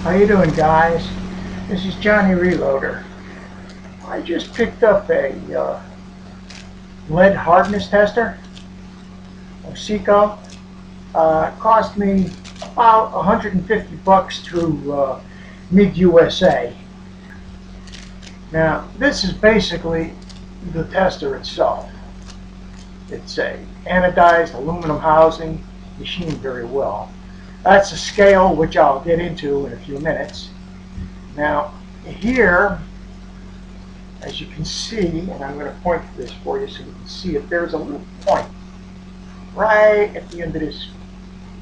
How you doing, guys? This is Johnny Reloader. I just picked up a lead hardness tester of SAECO. It cost me about $150 through mid-USA. Now, this is basically the tester itself. It's a anodized aluminum housing, machined very well. That's a scale which I'll get into in a few minutes. Now, here, as you can see, and I'm going to point to this for you so you can see it, there's a little point right at the end of this,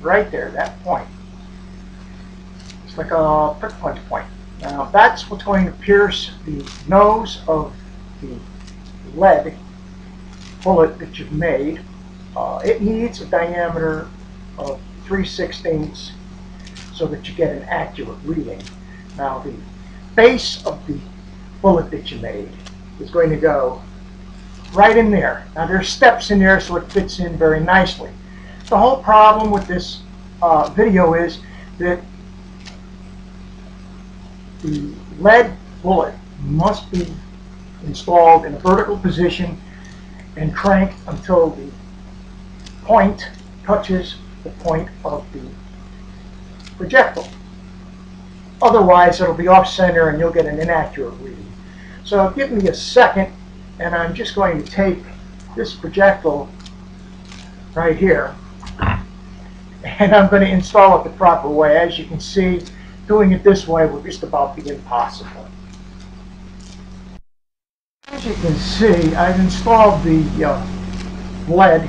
right there, that point. It's like a prick punch point. Now, that's what's going to pierce the nose of the lead bullet that you've made. It needs a diameter of 3/16 so that you get an accurate reading. Now, the base of the bullet that you made is going to go right in there. Now, there's steps in there so it fits in very nicely. The whole problem with this video is that the lead bullet must be installed in a vertical position and cranked until the point touches the point of the projectile. Otherwise, it'll be off center and you'll get an inaccurate reading. So give me a second, and I'm just going to take this projectile right here, and I'm going to install it the proper way. As you can see, doing it this way will just about be impossible. As you can see, I've installed the lead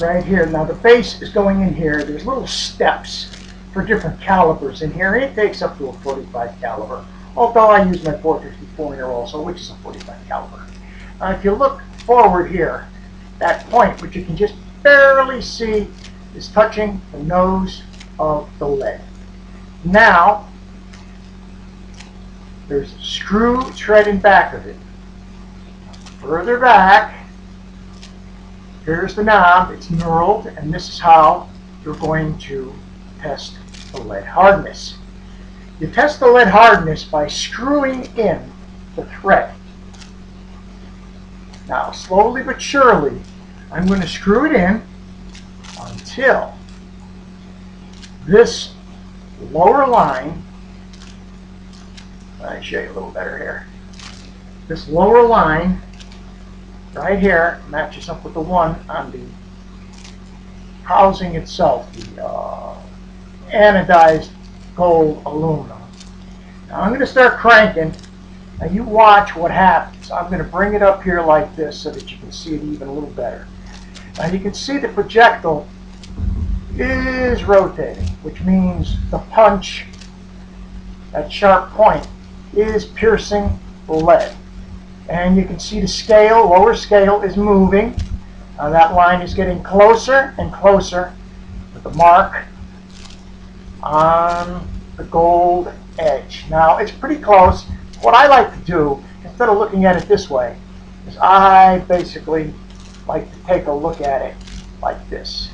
right here. Now, the base is going in here. There's little steps for different calibers in here. It takes up to a 45 caliber, although I use my 454 here also, which is a 45 caliber. If you look forward here, that point, which you can just barely see, is touching the nose of the lead. Now, there's a screw thread in back of it. Further back, here's the knob. It's knurled, and this is how you're going to test the lead hardness. You test the lead hardness by screwing in the thread. Now, slowly but surely, I'm going to screw it in until this lower line, let me show you a little better here. This lower line right here matches up with the one on the housing itself, the anodized gold aluminum. Now I'm going to start cranking. Now you watch what happens. I'm going to bring it up here like this so that you can see it even a little better. Now you can see the projectile is rotating, which means the punch, that sharp point, is piercing the lead. And you can see the scale, lower scale, is moving. That line is getting closer and closer with the mark on the gold edge. Now, it's pretty close. What I like to do, instead of looking at it this way, is I basically like to take a look at it like this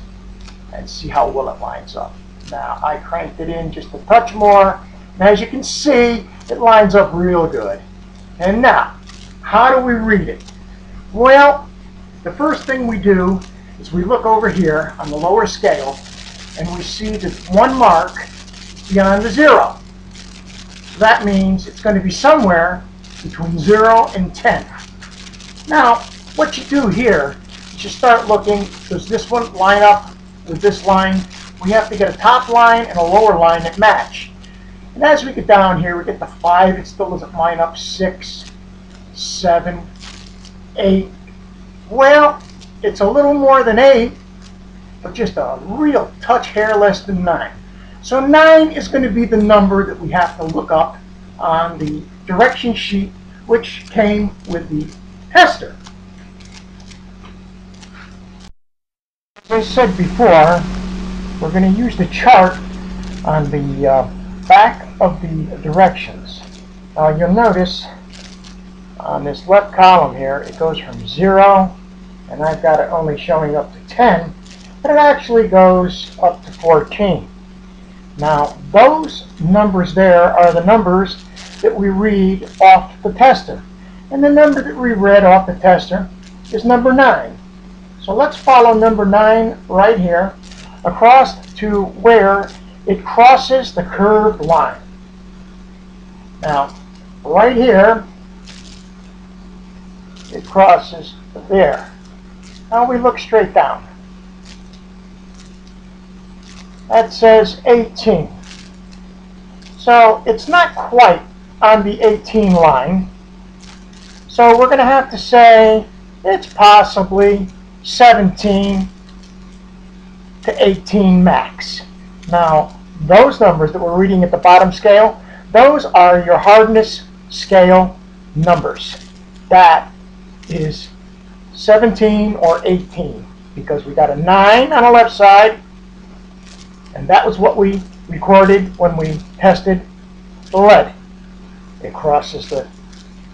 and see how well it lines up. Now, I cranked it in just a touch more, and as you can see, it lines up real good. And now, how do we read it? Well, the first thing we do is we look over here on the lower scale, and we see the one mark beyond the 0. So that means it's going to be somewhere between 0 and 10. Now, what you do here is you start looking, does this one line up with this line? We have to get a top line and a lower line that match. And as we get down here, we get the 5, it still doesn't line up, 6, 7, 8. Well, it's a little more than 8, but just a real touch hair less than 9. So 9 is going to be the number that we have to look up on the direction sheet, which came with the tester. As I said before, we're going to use the chart on the back of the directions. Now you'll notice on this left column here, it goes from 0, and I've got it only showing up to 10, but it actually goes up to 14. Now, those numbers there are the numbers that we read off the tester. And the number that we read off the tester is number 9. So let's follow number 9 right here across to where it crosses the curved line. Now, right here, it crosses there. Now we look straight down. That says 18. So it's not quite on the 18 line. So we're going to have to say it's possibly 17 to 18 max. Now, those numbers that we're reading at the bottom scale, those are your hardness scale numbers. That is 17 or 18 because we got a 9 on the left side, and that was what we recorded when we tested the lead. It crosses the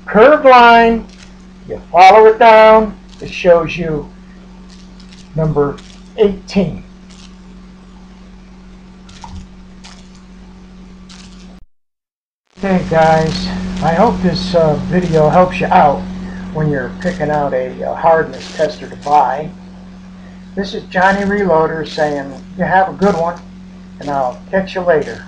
curved line, you follow it down, it shows you number 18. Okay guys, I hope this video helps you out when you're picking out a hardness tester to buy. This is Johnny Reloader saying you have a good one, and I'll catch you later.